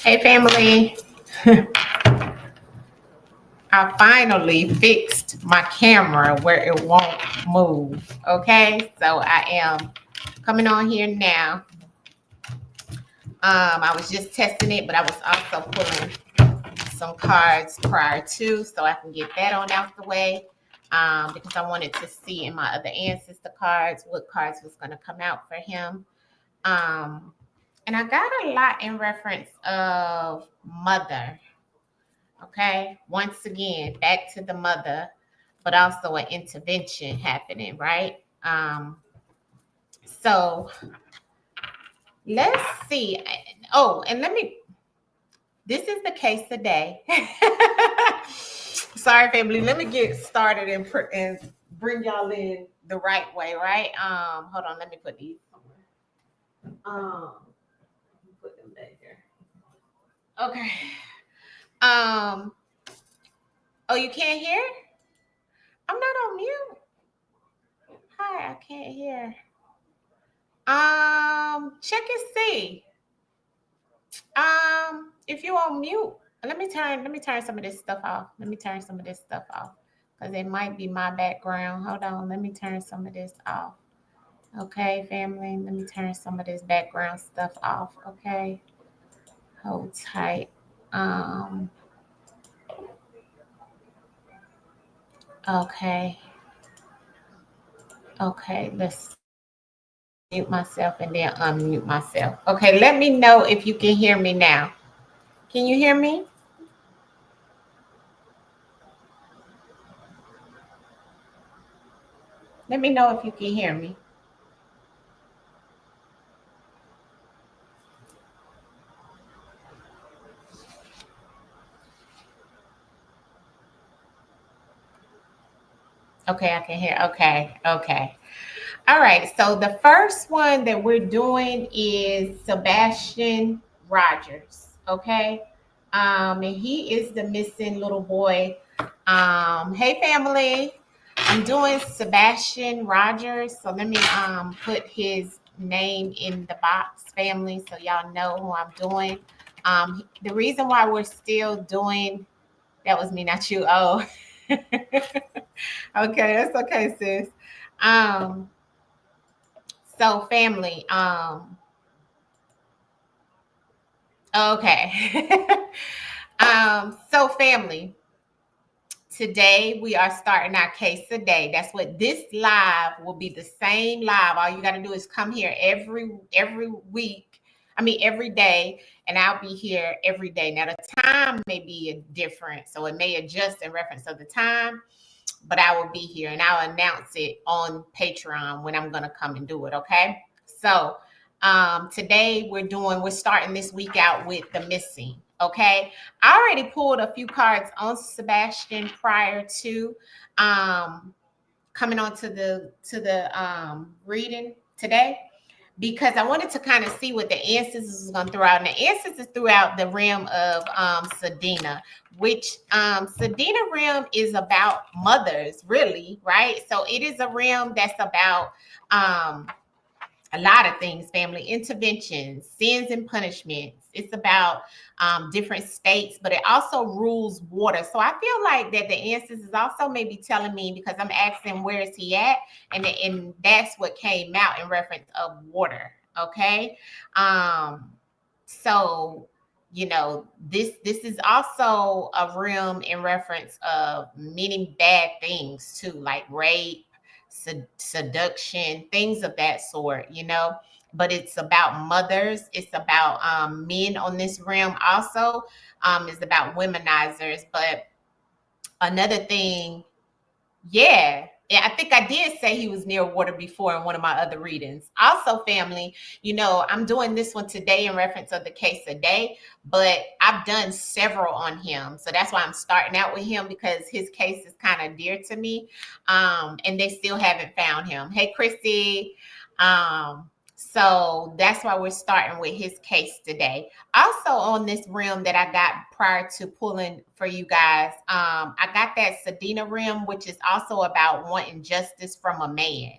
Hey family, I finally fixed my camera where it won't move. Okay, so I am coming on here now. I was just testing it, but I was also pulling some cards prior to, so I can get that on out the way. Because I wanted to see in my other ancestor cards what cards was going to come out for him. And I got a lot in reference of mother. Okay, once again, back to the mother, but also an intervention happening, right? So let's see. Oh, and this is the case today. Sorry, family. Let me get started and bring y'all in the right way, right? Hold on. Let me put these somewhere. Put them back here. Okay. Oh, you can't hear? I'm not on mute. Hi, I can't hear. Check and see. If you on mute, let me turn some of this stuff off. Because it might be my background. Hold on, let me turn some of this off. Okay, family, let me turn some of this background stuff off. Okay, hold tight. Okay. Okay, let's mute myself and then unmute myself. Okay, let me know if you can hear me now. Can you hear me? Let me know if you can hear me. Okay, I can hear. Okay. All right, so the first one that we're doing is Sebastian Rogers, okay? And he is the missing little boy. Hey family, I'm doing Sebastian Rogers, so let me put his name in the box, family, so y'all know who I'm doing. The reason why we're still doing, that was me, not you. Oh, okay, that's okay, sis. Um, So family, okay. So family, today we are starting our case today. That's what this live will be, the same live. All you got to do is come here every week. I mean every day, and I'll be here every day. Now the time may be different, so it may adjust in reference of the time, but I will be here and I'll announce it on Patreon when I'm gonna come and do it. Okay. So today we're starting this week out with the missing. Okay. I already pulled a few cards on Sebastian prior to coming on to the reading today, because I wanted to kind of see what the ancestors was going to throw out. And the ancestors threw out the realm of Sedina, which Sedina realm is about mothers, really, right? So it is a realm that's about a lot of things, family interventions, sins and punishments. It's about different states, but it also rules water. So I feel like that the ancestors also may be telling me, because I'm asking where is he at, and that's what came out in reference of water. Okay, so this is also a realm in reference of many bad things too, like rape, seduction, things of that sort. But it's about mothers. It's about men on this realm also. It's about womenizers. But another thing, yeah, I think I did say he was near water before in one of my other readings. Also, family, I'm doing this one today in reference of the case today, but I've done several on him. So that's why I'm starting out with him, because his case is kind of dear to me. And they still haven't found him. Hey, Christy. So that's why we're starting with his case today. Also on this realm that I got prior to pulling for you guys, I got that Sedina realm, which is also about wanting justice from a man.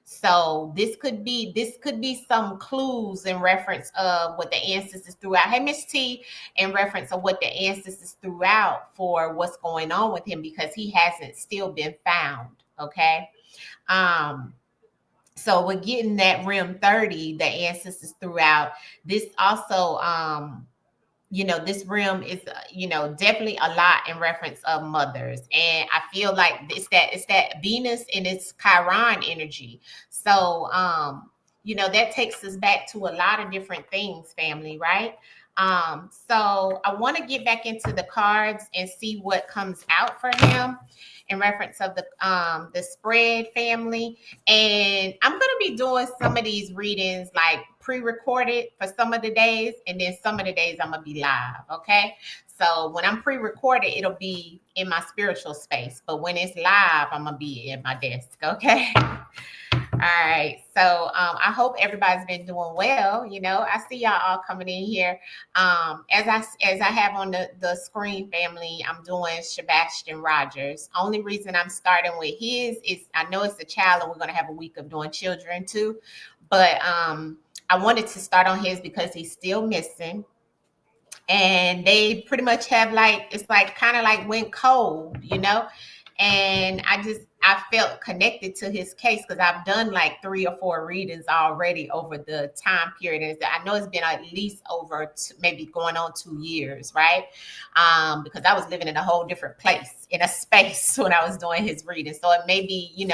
So this could be some clues in reference of what the ancestors threw out. Hey, Miss T, in reference of what the ancestors threw out for what's going on with him, because he hasn't still been found. Okay. Um, so we're getting that rim 30, the ancestors threw out. This also this realm is definitely a lot in reference of mothers, and I feel like it's that Venus and it's Chiron energy. So that takes us back to a lot of different things, family, right? So I want to get back into the cards and see what comes out for him in reference of the spread, family. And I'm going to be doing some of these readings like pre-recorded for some of the days, and then some of the days I'm going to be live. Okay. So when I'm pre-recorded, it'll be in my spiritual space. But when it's live, I'm going to be at my desk. Okay. All right. So I hope everybody's been doing well. I see y'all all coming in here. As I have on the screen, family, I'm doing Sebastian Rogers. Only reason I'm starting with his is I know it's a child, and we're gonna have a week of doing children too. But I wanted to start on his because he's still missing. And they pretty much have it's like kind of like went cold, and I felt connected to his case because I've done like 3 or 4 readings already over the time period. And I know it's been at least over maybe going on 2 years, right? Because I was living in a whole different place in a space when I was doing his reading. So it may be,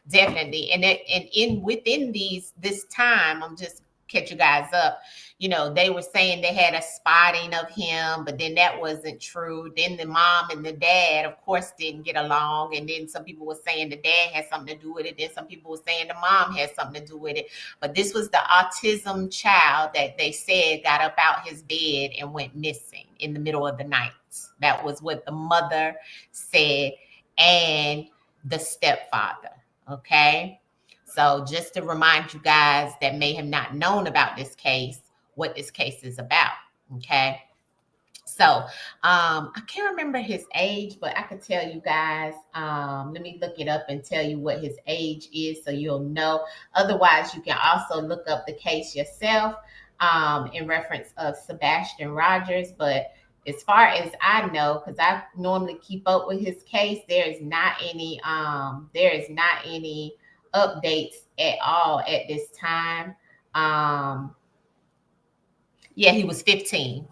definitely. And within this time, I'm just catch you guys up. They were saying they had a spotting of him, but then that wasn't true. Then the mom and the dad, of course, didn't get along. And then some people were saying the dad had something to do with it. Then some people were saying the mom had something to do with it. But this was the autism child that they said got up out his bed and went missing in the middle of the night. That was what the mother said, and the stepfather. Okay. So just to remind you guys that may have not known about this case, what this case is about. Okay. So I can't remember his age, but I could tell you guys. Let me look it up and tell you what his age is so you'll know. Otherwise, you can also look up the case yourself in reference of Sebastian Rogers. But as far as I know, because I normally keep up with his case, there is not any updates at all at this time. Yeah, he was 15,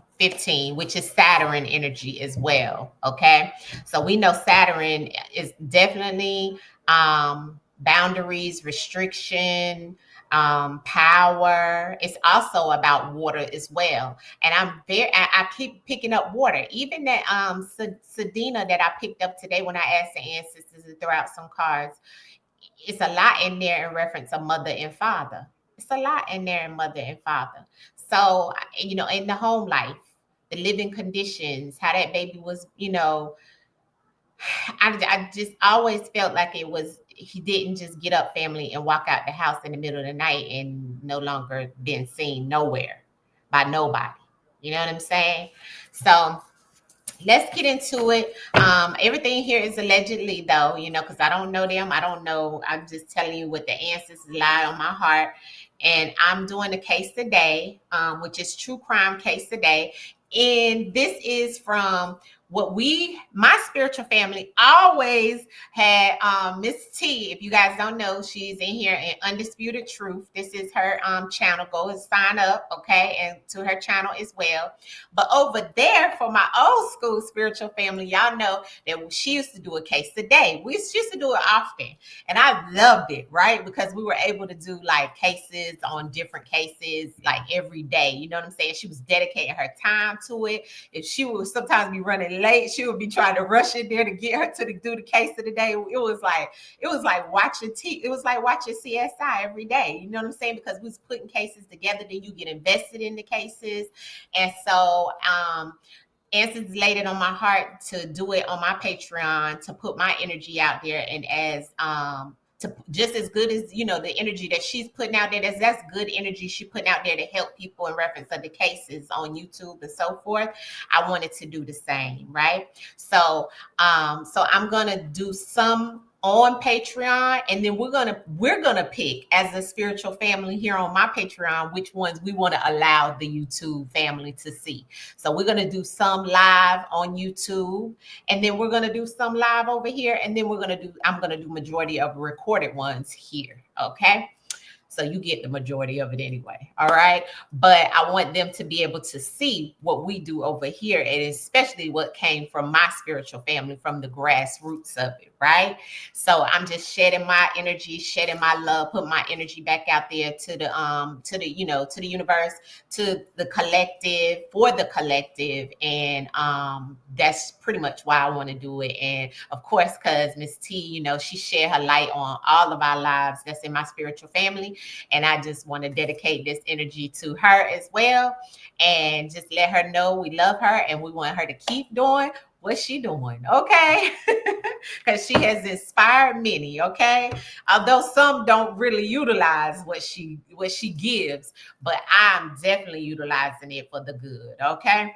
which is Saturn energy as well. Okay. So we know Saturn is definitely boundaries, restriction, power. It's also about water as well. And I keep picking up water. Even that Sedina that I picked up today when I asked the ancestors to throw out some cards, it's a lot in there in reference of mother and father. It's a lot in there in mother and father. So, in the home life, the living conditions, how that baby was, I just always felt like he didn't just get up, family, and walk out the house in the middle of the night and no longer been seen nowhere by nobody. You know what I'm saying? So let's get into it. Everything here is allegedly, though, because I don't know them. I don't know. I'm just telling you what the ancestors lie on my heart. And I'm doing a case today, which is true crime case today. And this is from what my spiritual family always had. Miss T, if you guys don't know, she's in here in Undisputed Truth. This is her channel. Go and sign up, okay, and to her channel as well. But over there, for my old school spiritual family, y'all know that she used to do a case a day. We used to do it often, and I loved it, right? Because we were able to do like cases on different cases like every day. You know what I'm saying? She was dedicating her time to it. If she would sometimes be running late, she would be trying to rush in there to get her to do the case of the day. It was like watching it was like watching CSI every day. You know what I'm saying? Because we was putting cases together, then you get invested in the cases. And so Answers laid it on my heart to do it on my Patreon, to put my energy out there, and as to just as good as the energy that she's putting out there, that's good energy she's putting out there to help people in reference of the cases on YouTube and so forth. I wanted to do the same, right? So I'm gonna do some on Patreon, and then we're gonna pick as a spiritual family here on my Patreon which ones we want to allow the YouTube family to see. So we're gonna do some live on YouTube, and then we're gonna do some live over here, and then I'm gonna do majority of recorded ones here. Okay. So you get the majority of it anyway. All right. But I want them to be able to see what we do over here, and especially what came from my spiritual family, from the grassroots of it. Right. So I'm just shedding my energy, shedding my love, put my energy back out there to the to the universe, to the collective, for the collective. And that's pretty much why I want to do it. And of course, because Miss T, she shared her light on all of our lives that's in my spiritual family. And I just want to dedicate this energy to her as well, and just let her know we love her and we want her to keep doing what she doing. Okay. Because she has inspired many. Okay. Although some don't really utilize what she gives, but I'm definitely utilizing it for the good. Okay.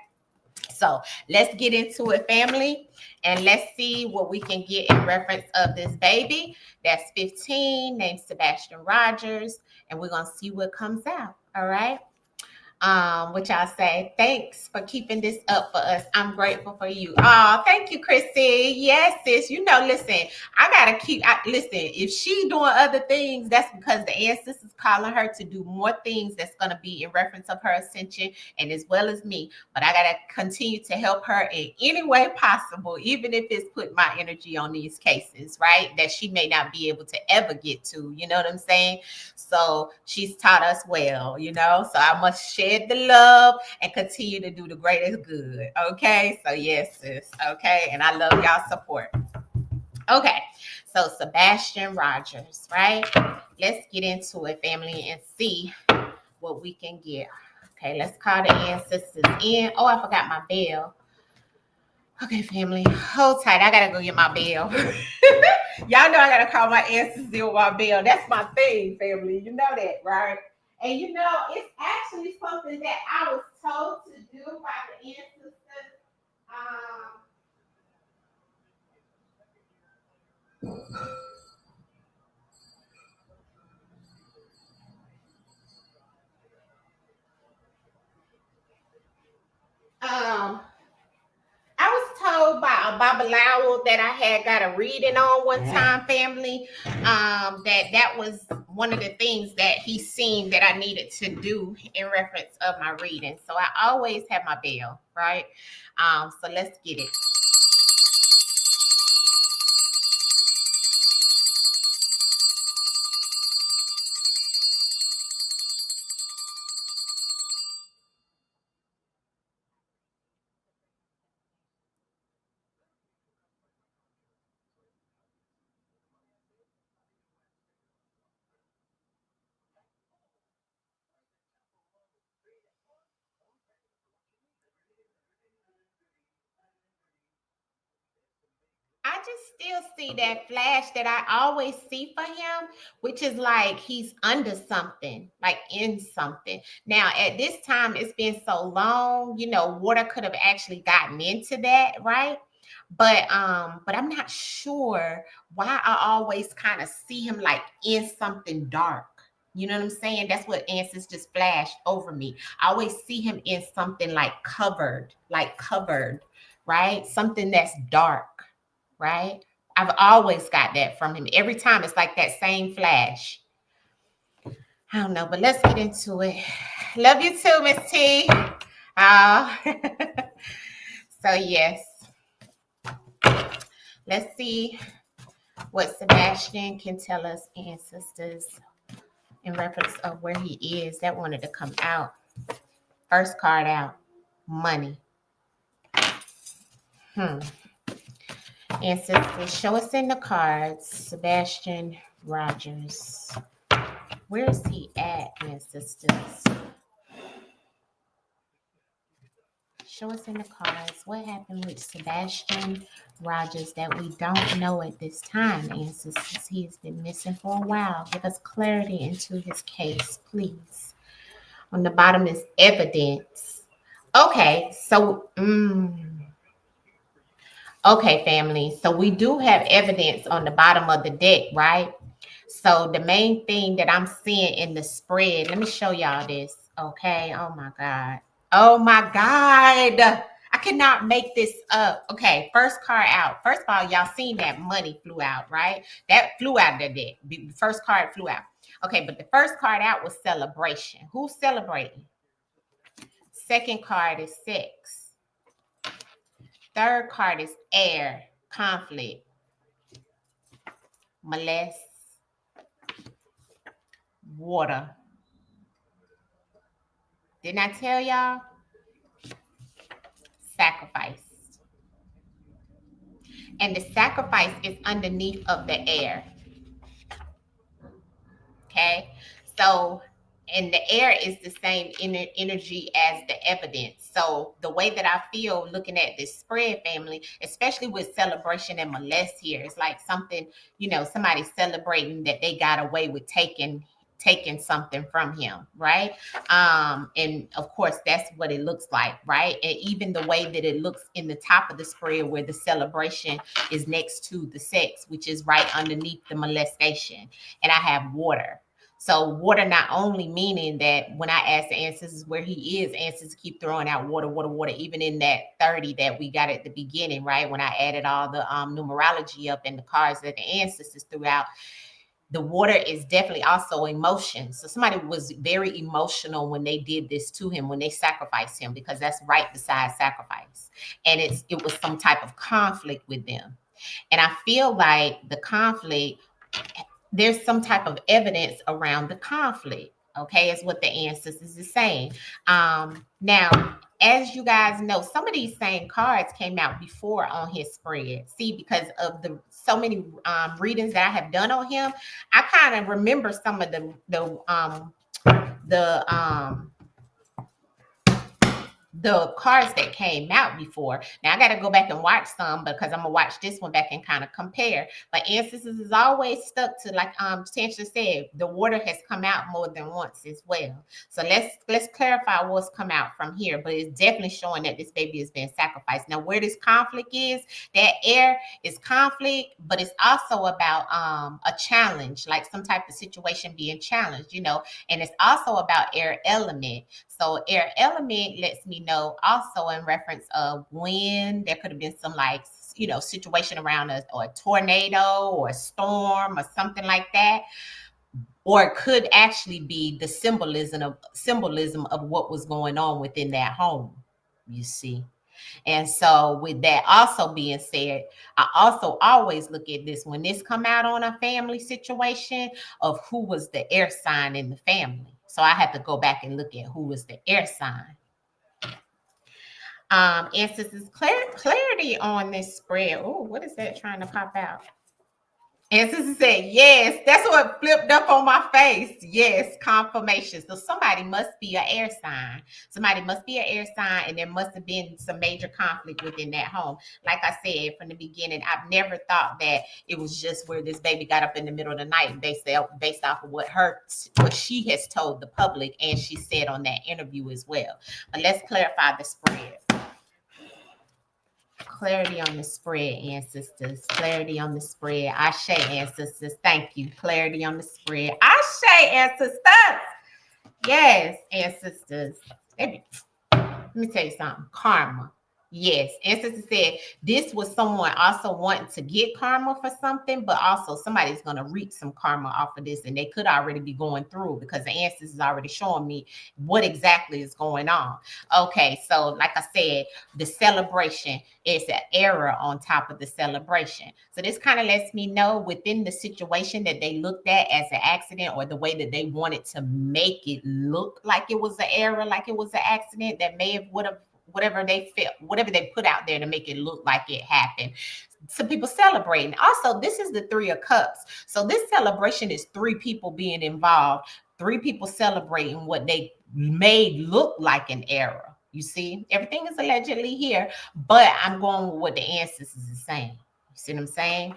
So let's get into it, family, and let's see what we can get in reference of this baby. That's 15, named Sebastian Rogers, and we're gonna see what comes out. All right. Which I'll say, thanks for keeping this up for us. I'm grateful for you. Oh, thank you, Chrissy. Yes, sis. Listen, I gotta listen. If she doing other things, that's because the ancestors calling her to do more things that's gonna be in reference of her ascension, and as well as me. But I gotta continue to help her in any way possible, even if it's put my energy on these cases, right? That she may not be able to ever get to. You know what I'm saying? So she's taught us well, so I must shed the love and continue to do the greatest good. Okay. So yes, sis. Okay. And I love y'all support. Okay. So Sebastian Rogers, right? Let's get into it, family, and see what we can get. Okay. Let's call the ancestors in. Oh, I forgot my bell. Okay, family, hold tight. I gotta go get my bell. Y'all know I gotta call my ancestors with my bell. That's my thing, family. You know that, right? And it's actually something that I was told to do by the ancestors. I was told by a Babalawo that I had got a reading on one time, family. That was one of the things that he seen that I needed to do in reference of my reading. So I always have my bell, right? So let's get it. I just still see that flash that I always see for him, which is like he's under something, like in something. Now, at this time, it's been so long, water could have actually gotten into that, right? But I'm not sure why I always kind of see him like in something dark. You know what I'm saying? That's what answers just flashed over me. I always see him in something like covered, right? Something that's dark, right? I've always got that from him. Every time it's like that same flash. I don't know, but let's get into it. Love you too, Miss T. So yes. Let's see what Sebastian can tell us, ancestors, in reference of where he is. That wanted to come out. First card out, money. Ancestors, show us in the cards, Sebastian Rogers. Where is he at, ancestors? Show us in the cards what happened with Sebastian Rogers that we don't know at this time, ancestors. He has been missing for a while. Give us clarity into his case, please. On the bottom is evidence. Okay, so Okay, family. So we do have evidence on the bottom of the deck, right? So the main thing that I'm seeing in the spread, let me show y'all this. Okay. Oh my God. Oh my God. I cannot make this up. Okay, first card out. First of all, y'all seen that money flew out, right? That flew out of the deck. The first card flew out. Okay, but the first card out was celebration. Who's celebrating? Second card is sex. Third card is air, conflict, molest, water. Didn't I tell y'all? Sacrifice. And the sacrifice is underneath of the air. Okay. So, and the air is the same energy as the evidence. So the way that I feel looking at this spread, family, especially with celebration and molest here, it's like something, somebody celebrating that they got away with taking something from him, right? And of course that's what it looks like, right? And even the way that it looks in the top of the spread where the celebration is next to the sex, which is right underneath the molestation. And I have water. So water not only meaning that when I ask the ancestors where he is, ancestors keep throwing out water, water, water, even in that 30 that we got at the beginning, right? When I added all the numerology up and the cards that the ancestors threw out, the water is definitely also emotion. So somebody was very emotional when they did this to him, when they sacrificed him, because that's right beside sacrifice. And it was some type of conflict with them. And I feel like the conflict, there's some type of evidence around the conflict. Okay, is what the ancestors is saying. Now, as you guys know, some of these same cards came out before on his spread. See, because of the so many readings that I have done on him, I kind of remember some of the cards that came out before. Now I got to go back and watch some because I'm gonna watch this one back and kind of compare. But ancestors is always stuck to, like Tansha said, the water has come out more than once as well. So let's clarify what's come out from here. But it's definitely showing that this baby has been sacrificed. Now where this conflict is, that air is conflict, but it's also about a challenge, like some type of situation being challenged, and it's also about air element. So air element lets me know also in reference of wind. There could have been some like, situation around us, or a tornado or a storm or something like that. Or it could actually be the symbolism of what was going on within that home, you see. And so with that also being said, I also always look at this when this come out on a family situation of who was the air sign in the family. So I have to go back and look at who was the air sign. Instances, clarity on this spread. Oh, what is that trying to pop out? And sister said, yes, that's what flipped up on my face. Yes, confirmation. So somebody must be an air sign. Somebody must be an air sign, and there must have been some major conflict within that home. Like I said from the beginning, I've never thought that it was just where this baby got up in the middle of the night based off of what she has told the public and she said on that interview as well. But let's clarify the spread. Clarity on the spread, ancestors. Clarity on the spread. Ashe, ancestors. Thank you. Clarity on the spread. Ashe, ancestors. Yes, ancestors. Let me tell you something. Karma. Yes, ancestor said this was someone also wanting to get karma for something, but also somebody's going to reap some karma off of this, and they could already be going through because the ancestors is already showing me what exactly is going on. Okay, so like I said, the celebration is an error on top of the celebration. So this kind of lets me know within the situation that they looked at as an accident, or the way that they wanted to make it look like it was an error, like it was an accident that would have whatever they felt, whatever they put out there to make it look like it happened. Some people celebrating. Also, this is the 3 of Cups. So this celebration is 3 people being involved, 3 people celebrating what they made look like an error. You see, everything is allegedly here, but I'm going with what the ancestors is saying. You see what I'm saying?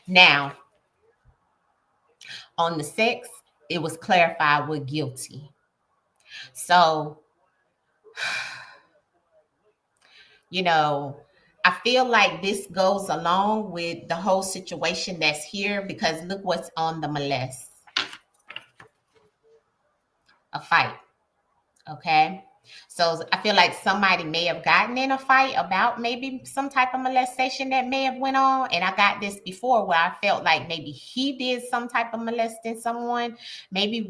Now, on the sex, it was clarified with guilty. So, I feel like this goes along with the whole situation that's here, because look what's on the molest. A fight. Okay. So I feel like somebody may have gotten in a fight about maybe some type of molestation that may have went on. And I got this before where I felt like maybe he did some type of molesting someone. Maybe,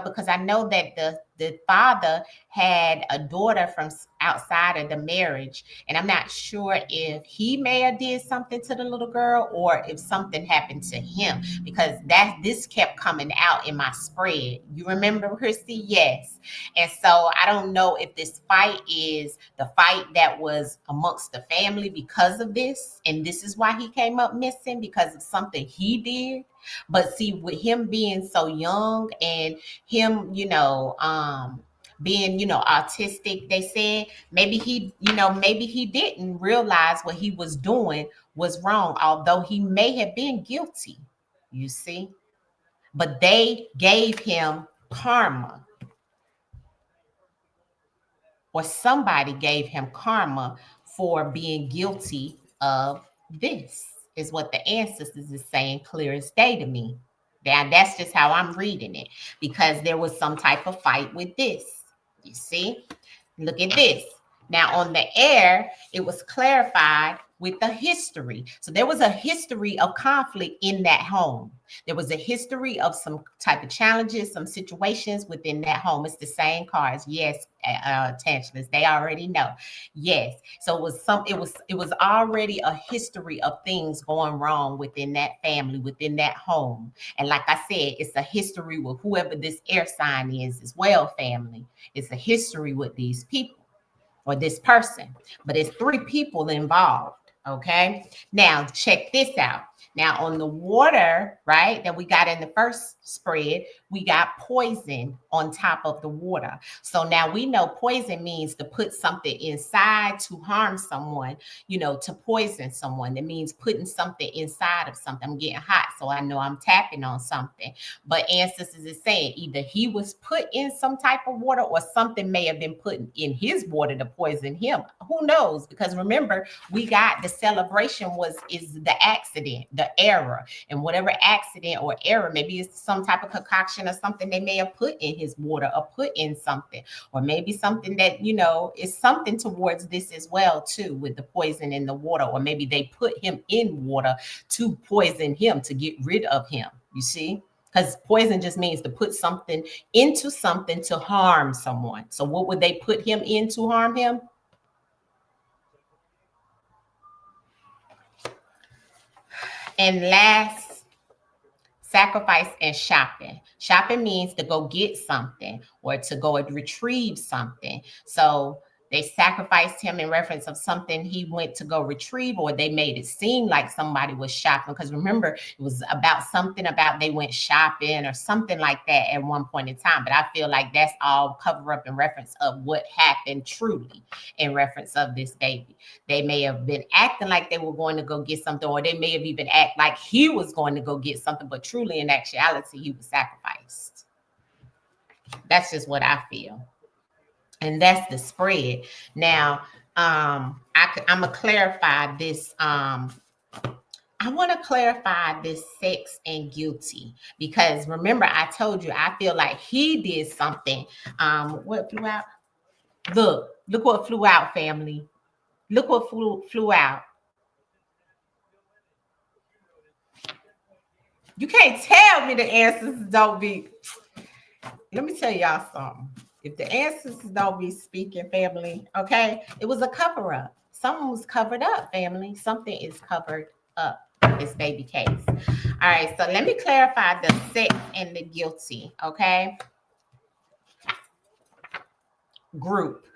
because I know that the father had a daughter from outside of the marriage. And I'm not sure if he may have did something to the little girl or if something happened to him, because this kept coming out in my spread. You remember, Christy? Yes. And so I don't know if this fight is the fight that was amongst the family because of this. And this is why he came up missing, because of something he did. But see, with him being so young and him, being, autistic, they said maybe he didn't realize what he was doing was wrong, although he may have been guilty, you see. But they gave him karma, or somebody gave him karma for being guilty of this, is what the ancestors is saying, clear as day to me. That's just how I'm reading it, because there was some type of fight with this. You see? Look at this. Now, on the air, it was clarified with the history. So there was a history of conflict in that home. There was a history of some type of challenges, some situations within that home. It's the same cards. Yes, Tangelus, they already know. Yes. So it was already a history of things going wrong within that family, within that home. And like I said, it's a history with whoever this air sign is as well, family. It's a history with these people or this person, but it's 3 people involved. Okay. Now check this out. Now on the water, right, that we got in the first spread, we got poison on top of the water. So now we know poison means to put something inside to harm someone, to poison someone. That means putting something inside of something. I'm getting hot, so I know I'm tapping on something. But ancestors is saying either he was put in some type of water or something may have been put in his water to poison him. Who knows? Because remember, we got the celebration is the accident, the error, and whatever accident or error, maybe it's some type of concoction or something they may have put in his water or put in something, or maybe something that is something towards this as well too, with the poison in the water, or maybe they put him in water to poison him, to get rid of him. You see, because poison just means to put something into something to harm someone. So what would they put him in to harm him? And last, sacrifice and shopping. Shopping means to go get something or to go and retrieve something. So they sacrificed him in reference of something he went to go retrieve, or they made it seem like somebody was shopping. Because remember, it was about something about they went shopping or something like that at one point in time. But I feel like that's all cover up in reference of what happened truly in reference of this baby. They may have been acting like they were going to go get something, or they may have even act like he was going to go get something, but truly in actuality, he was sacrificed. That's just what I feel. And that's the spread. Now, I'm gonna clarify this. I want to clarify this sex and guilty, because remember I told you I feel like he did something. What flew out? Look what flew out, family. Look what flew out. You can't tell me the answers don't be. Let me tell y'all something. If the ancestors don't be speaking, family, okay, it was a cover up. Someone was covered up, family. Something is covered up. This baby case. All right, so let me clarify the sex and the guilty, okay? Group.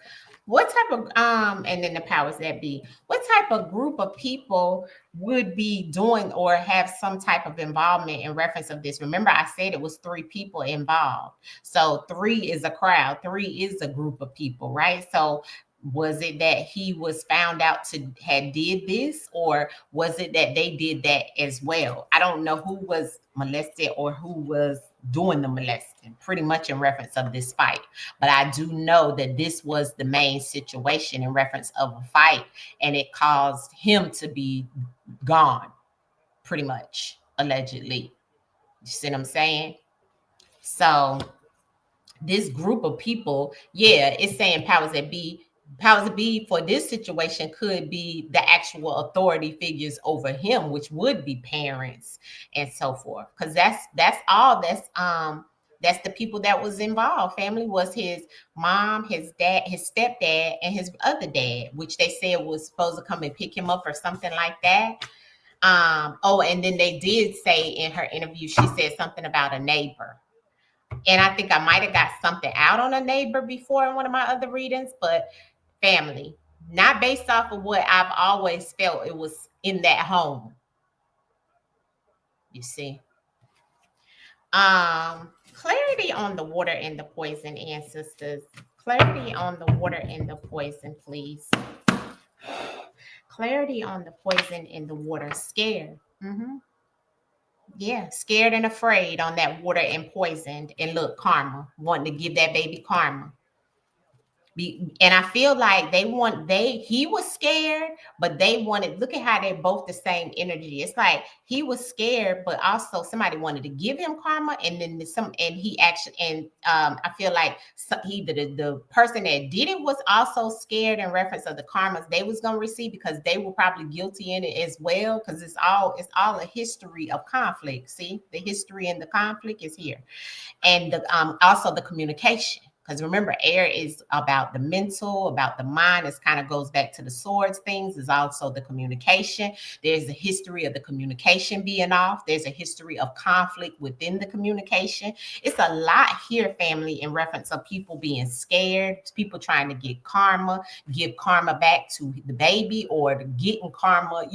What type of and then the powers that be, what type of group of people would be doing or have some type of involvement in reference of this? Remember, I said it was 3 people involved. So 3 is a crowd, 3 is a group of people, right? So was it that he was found out to had did this, or was it that they did that as well? I don't know who was molested or who was doing the molesting, pretty much in reference of this fight. But I do know that this was the main situation in reference of a fight, and it caused him to be gone, pretty much, allegedly. You see what I'm saying? So this group of people, yeah, it's saying powers that be for this situation could be the actual authority figures over him, which would be parents and so forth. Because that's all that's the people that was involved. Family was his mom, his dad, his stepdad, and his other dad, which they said was supposed to come and pick him up or something like that. Oh, and then they did say in her interview, she said something about a neighbor. And I think I might have got something out on a neighbor before in one of my other readings, but family, not based off of what I've always felt it was in that home. You see. Clarity on the water and the poison, ancestors. Clarity on the water and the poison, please. Clarity on the poison in the water. Scared. Yeah, scared and afraid on that water and poisoned. And look, karma, wanting to give that baby karma. And I feel like he was scared, but they wanted, look at how they're both the same energy. It's like he was scared, but also somebody wanted to give him karma, and then he actually, and I feel like the person that did it was also scared in reference of the karmas they was gonna receive, because they were probably guilty in it as well, because it's all a history of conflict. See, the history and the conflict is here, and also the communication. Because remember, air is about the mental, about the mind. It kind of goes back to the swords things. Is also the communication. There's a history of the communication being off. There's a history of conflict within the communication. It's a lot here, family, in reference of people being scared, people trying to get karma, give karma back to the baby, or getting karma,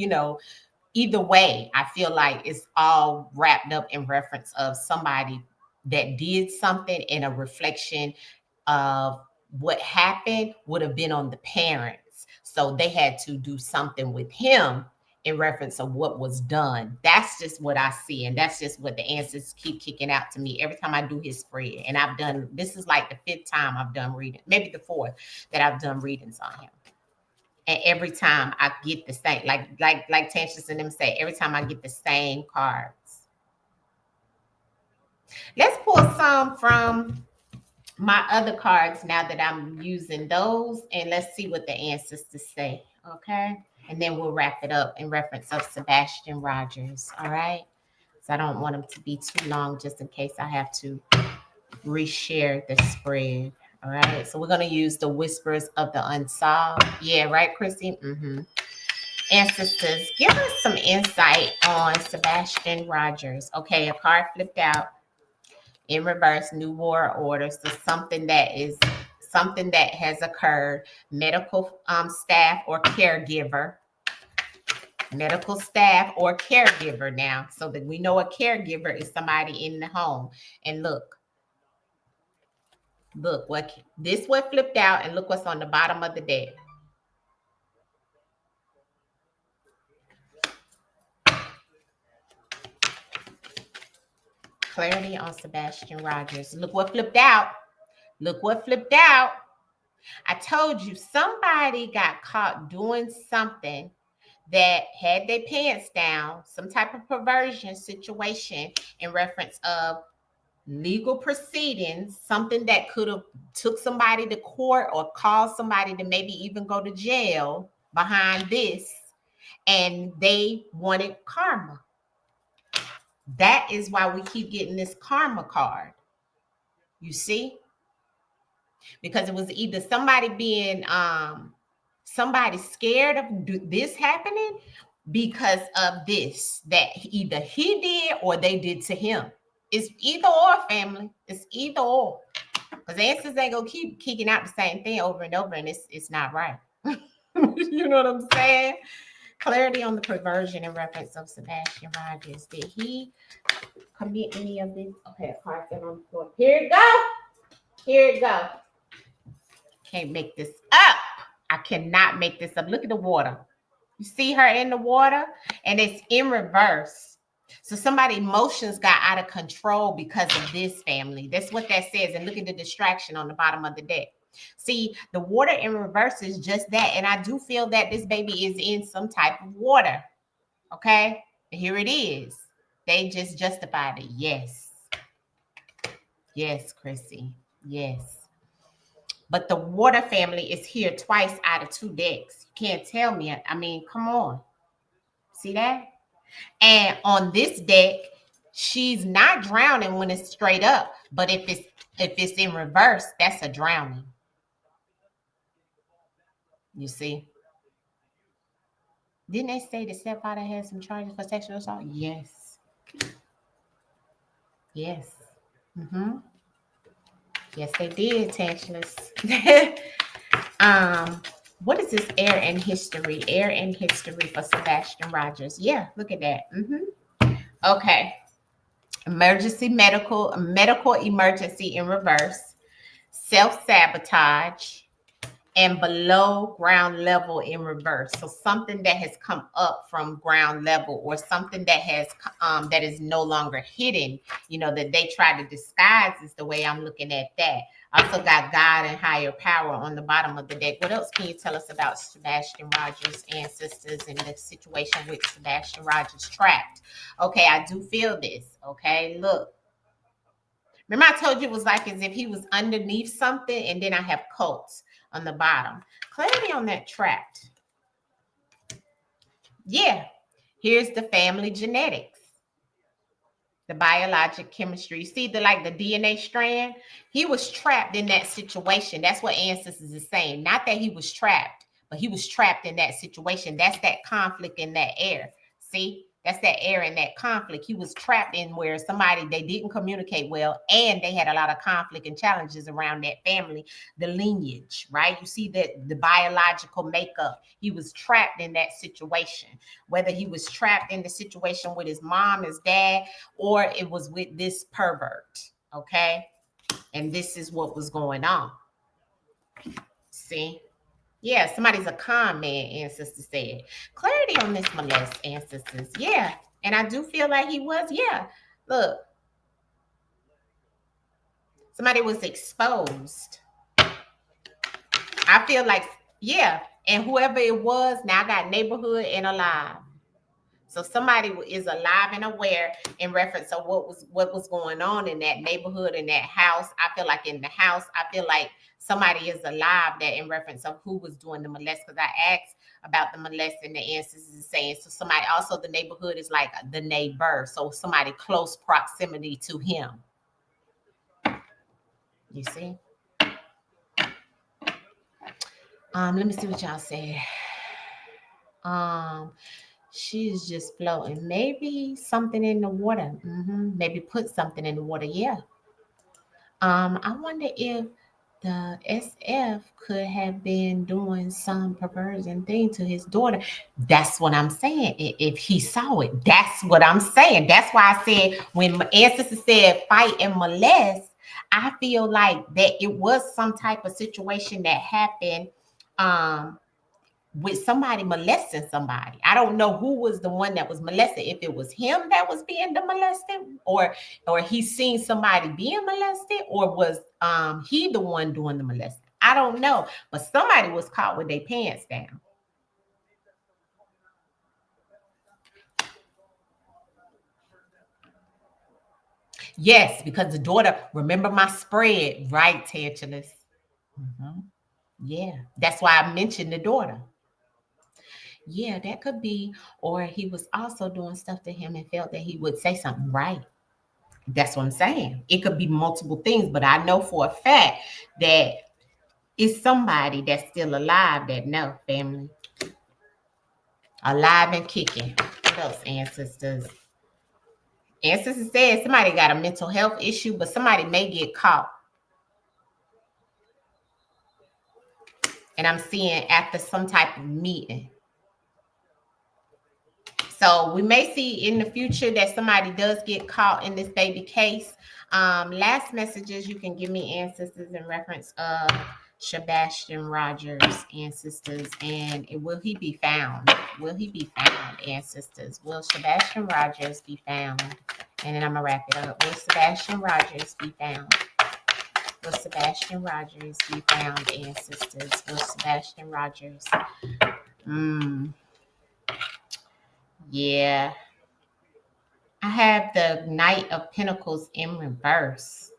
either way. I feel like it's all wrapped up in reference of somebody that did something, in a reflection of what happened would have been on the parents. So they had to do something with him in reference of what was done. That's just what I see. And that's just what the answers keep kicking out to me every time I do his spread. And this is like the 5th time I've done reading, maybe the 4th that I've done readings on him. And every time I get the same, like Tantius and them say, every time I get the same cards. Let's pull some from my other cards now that I'm using those, and let's see what the ancestors say. Okay, and then we'll wrap it up in reference of Sebastian Rogers. All right, so I don't want them to be too long, just in case I have to reshare the spread. All right, so we're going to use the whispers of the unsolved. Yeah, right, Chrissy. Ancestors, give us some insight on Sebastian Rogers. Okay, a card flipped out in reverse, new war orders. So something that has occurred. Medical staff or caregiver. Medical staff or caregiver now. So that we know a caregiver is somebody in the home. And look what flipped out, and look what's on the bottom of the deck. Clarity on Sebastian Rogers. Look what flipped out. Look what flipped out. I told you somebody got caught doing something that had their pants down, some type of perversion situation in reference of legal proceedings, something that could have took somebody to court or caused somebody to maybe even go to jail behind this, and they wanted karma. That is why we keep getting this karma card. You see? Because it was either somebody being somebody scared of this happening because of this that either he did or they did to him. It's either or, family. It's either or. Because answers ain't gonna keep kicking out the same thing over and over, and it's not right. You know what I'm saying? Clarity on the perversion in reference of Sebastian Rogers. Did he commit any of this? Okay, a card fell on the floor. Here it go. Here it go. Can't make this up. I cannot make this up. Look at the water. You see her in the water, and it's in reverse. So somebody's emotions got out of control because of this, family. That's what that says. And look at the distraction on the bottom of the deck. See, the water in reverse is just that. And I do feel that this baby is in some type of water. Okay? Here it is. They just justified it. Yes. Yes, Chrissy. Yes. But the water family is here twice out of 2 decks. You can't tell me. I mean, come on. See that? And on this deck, she's not drowning when it's straight up. But if it's in reverse, that's a drowning. You see? Didn't they say the stepfather had some charges for sexual assault? Yes. Yes. Mm-hmm. Yes, they did, Tantalus. What is this air and history? Air and history for Sebastian Rogers. Yeah, look at that. Okay. Medical emergency in reverse, self-sabotage, and below ground level in reverse. So something that has come up from ground level, or something that has that is no longer hidden, that they try to disguise, is the way I'm looking at that. Also got God and higher power on the bottom of the deck. What else can you tell us about Sebastian Rogers' ancestors and the situation with Sebastian Rogers trapped? Okay, I do feel this. Okay, look. Remember I told you it was like as if he was underneath something, and then I have cults on the bottom. Clarity on that trapped. Yeah. Here's the family genetics. The biologic chemistry. You see the DNA strand? He was trapped in that situation. That's what ancestors is saying. Not that he was trapped, but he was trapped in that situation. That's that conflict in that air. See? That's that air and that conflict. He was trapped in where they didn't communicate well, and they had a lot of conflict and challenges around that family, the lineage, right? You see that the biological makeup. He was trapped in that situation, whether he was trapped in the situation with his mom, his dad, or it was with this pervert, okay? And this is what was going on. See? Yeah, somebody's a con man, ancestor said. Clarity on this molest, ancestors. Yeah. And I do feel like he was. Yeah. Look. Somebody was exposed. I feel like, yeah. And whoever it was, now I got neighborhood and alive. So somebody is alive and aware in reference to what was going on in that neighborhood, in that house. I feel like in the house, I feel like somebody is alive that in reference of who was doing the molest, because I asked about the molest and the ancestors is saying, so somebody, also the neighborhood is like the neighbor. So somebody close proximity to him. You see? Let me see what y'all say. She's just floating. Maybe something in the water. Maybe put something in the water. Yeah. I wonder if the SF could have been doing some perversion thing to his daughter. That's what I'm saying. If he saw it, that's what I'm saying. That's why I said when my ancestor said fight and molest, I feel like that it was some type of situation that happened. With somebody molesting somebody. I don't know who was the one that was molested. If it was him that was being molested, or he seen somebody being molested, or was he the one doing the molesting. I don't know, but somebody was caught with their pants down. Yes, because the daughter, remember my spread, right, Tantalus? Yeah, that's why I mentioned the daughter. Yeah, that could be. Or he was also doing stuff to him and felt that he would say something, right? That's what I'm saying. It could be multiple things, but I know for a fact that it's somebody that's still alive that know, family. Alive and kicking. What else, ancestors? Ancestors said somebody got a mental health issue, but somebody may get caught. And I'm seeing after some type of meeting. So we may see in the future that somebody does get caught in this baby case. Last messages, you can give me ancestors in reference of Sebastian Rogers, ancestors, and will he be found? Will he be found, ancestors? Will Sebastian Rogers be found? And then I'm gonna wrap it up. Will Sebastian Rogers be found? Will Sebastian Rogers be found, ancestors? Will Sebastian Rogers? Yeah. I have the Knight of Pentacles in reverse.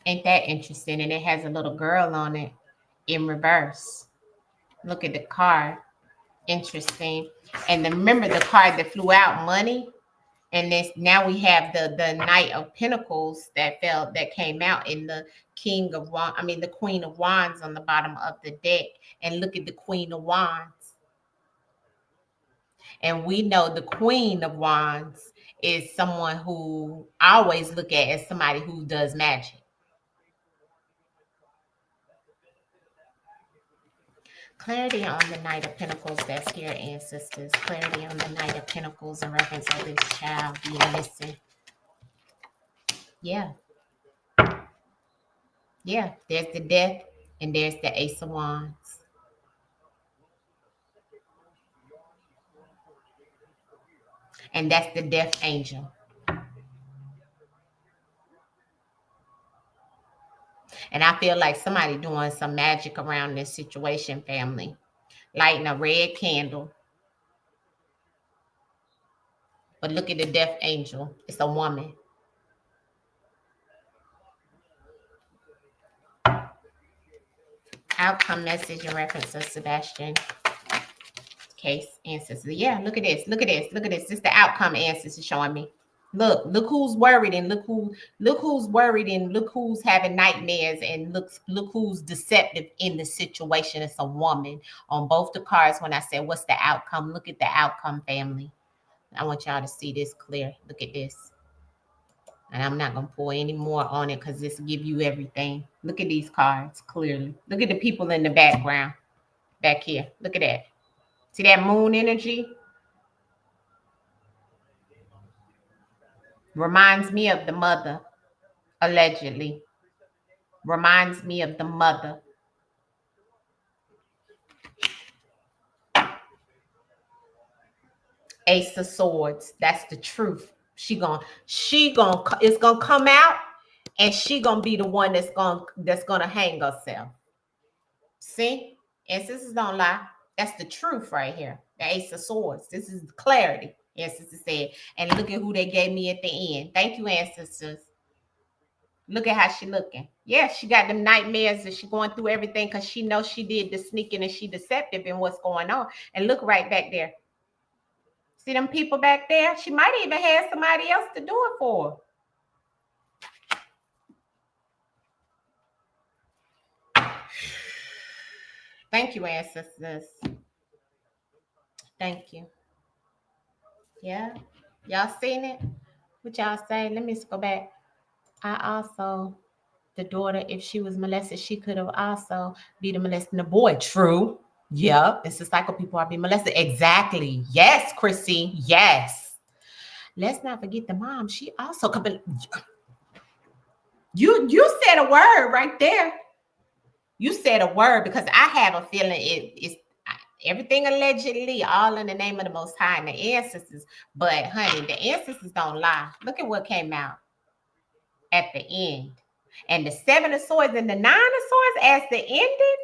Ain't that interesting? And it has a little girl on it in reverse. Look at the card. Interesting. And then remember the card that flew out, money. And this now we have the Knight of Pentacles that came out in the the Queen of Wands on the bottom of the deck. And look at the Queen of Wands. And we know the Queen of Wands is someone who I always look at as somebody who does magic. Clarity on the Knight of Pentacles that's here, ancestors. Clarity on the Knight of Pentacles in reference to this child being missing. Yeah. Yeah. There's the Death and there's the Ace of Wands. And that's the Death Angel. And I feel like somebody doing some magic around this situation, family. Lighting a red candle. But look at the Death Angel. It's a woman. Outcome message in reference to Sebastian case, ancestors. Yeah, look at this. Look at this. Look at this. This is the outcome ancestors showing me. Look who's worried, and look who's worried, and look who's having nightmares, and look who's deceptive in the situation. It's a woman on both the cards. When I said what's the outcome, look at the outcome, family. I want y'all to see this clear. Look at this. And I'm not gonna pour any more on it because this will give you everything. Look at these cards clearly. Look at the people in the background back here. Look at that. See that moon energy? Reminds me of the mother, allegedly. Reminds me of the mother. Ace of Swords. That's the truth. It's gonna come out, and she gonna be the one that's gonna hang herself. See? Ancestors don't lie. That's the truth right here. The Ace of Swords. This is clarity. Ancestors said. And look at who they gave me at the end. Thank you, ancestors. Look at how she looking. Yeah, she got them nightmares and she going through everything because she knows she did the sneaking and she deceptive in what's going on. And look right back there. See them people back there? She might even have somebody else to do it for her. Thank you, ancestors. Thank you. Yeah. Y'all seen it? What y'all say? Let me just go back. The daughter, if she was molested, she could have also be the molesting the boy. True. Yeah. It's the cycle people are being molested. Exactly. Yes, Chrissy. Yes. Let's not forget the mom. She also could be. You said a word right there. You said a word because I have a feeling it's everything allegedly, all in the name of the Most High and the ancestors. But honey, the ancestors don't lie. Look at what came out at the end. And the Seven of Swords and the Nine of Swords as the ending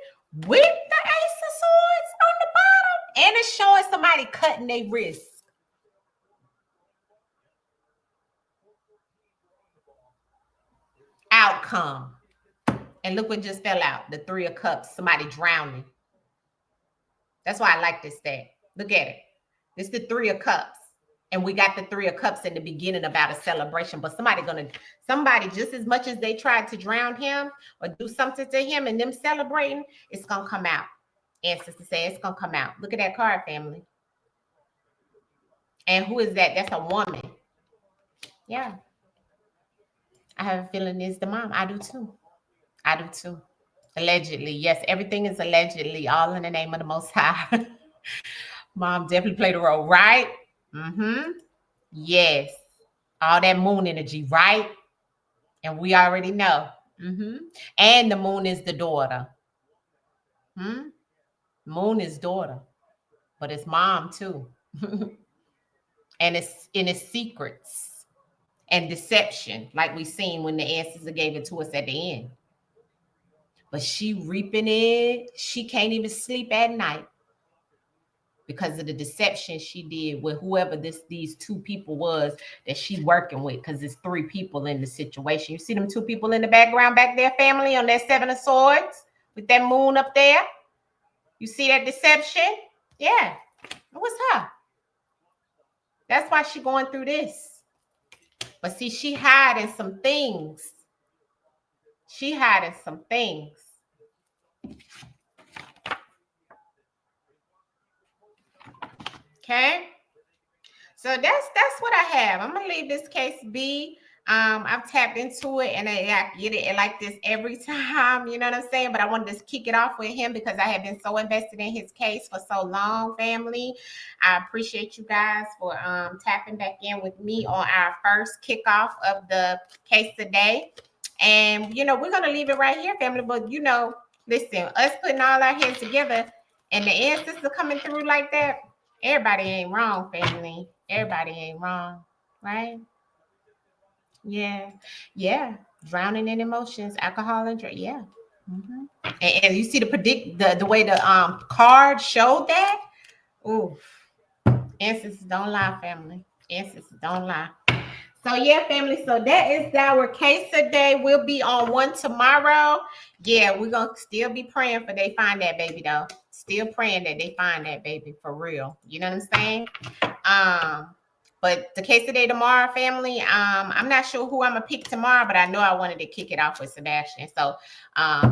with the Ace of Swords on the bottom. And it's showing somebody cutting their wrist. Outcome. And look what just fell out. The Three of Cups. Somebody drowning. That's why I like this deck. Look at it. This is the Three of Cups. And we got the Three of Cups in the beginning about a celebration. But somebody just as much as they tried to drown him or do something to him and them celebrating, it's going to come out. Ancestors say it's going to come out. Look at that card, family. And who is that? That's a woman. Yeah. I have a feeling it's the mom. I do too. Allegedly. Yes, everything is allegedly, all in the name of the Most High. Mom definitely played a role, right? Mm-hmm. Yes. All that moon energy, right? And we already know. Mm-hmm. And the moon is the daughter. Hmm? Moon is daughter, but it's mom too. And it's secrets and deception, like we seen when the ancestor gave it to us at the end. But she reaping it. She can't even sleep at night because of the deception she did with whoever these two people was that she working with, because it's three people in the situation. You see them two people in the background back there, family, on that Seven of Swords with that moon up there? You see that deception? Yeah, it was her. That's why she going through this. But see, she hiding some things. She hiding some things. Okay. So that's what I have. I'm gonna leave this case be. I've tapped into it and I get it like this every time, you know what I'm saying? But I wanted to kick it off with him because I have been so invested in his case for so long, family. I appreciate you guys for tapping back in with me on our first kickoff of the case today. And we're gonna leave it right here, family. But listen, us putting all our heads together and the ancestors coming through like that. Everybody ain't wrong, family. Everybody ain't wrong, right? Yeah, yeah. Drowning in emotions, alcohol and drink. Yeah. Mm-hmm. And you see the way the card showed that. Ooh, ancestors don't lie, family. Ancestors don't lie. So yeah, family. So that is our case today. We'll be on one tomorrow. Yeah, we're gonna still be praying for they find that baby though. Still praying that they find that baby for real. You know what I'm saying? But the case today tomorrow, family. I'm not sure who I'm gonna pick tomorrow, but I know I wanted to kick it off with Sebastian. So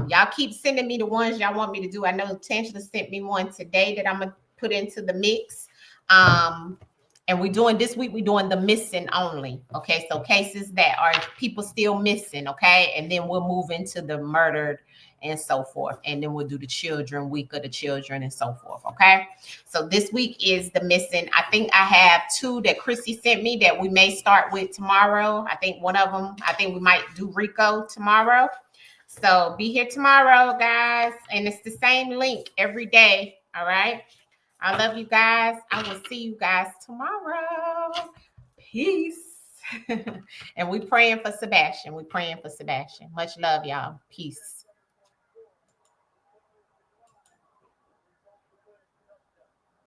y'all keep sending me the ones y'all want me to do. I know Tangela sent me one today that I'm gonna put into the mix. And we're doing this week, we're doing the missing only. Okay, so cases that are people still missing, okay, and then we'll move into the murdered and so forth, and then we'll do the children week of the children and so forth. Okay, so this week is the missing. I think I have two that Chrissy sent me that we may start with tomorrow. I think one of them, I think we might do Rico tomorrow. So be here tomorrow, guys, and it's the same link every day. All right. I love you guys. I will see you guys tomorrow. Peace. And we praying for Sebastian. We praying for Sebastian. Much love, y'all. Peace.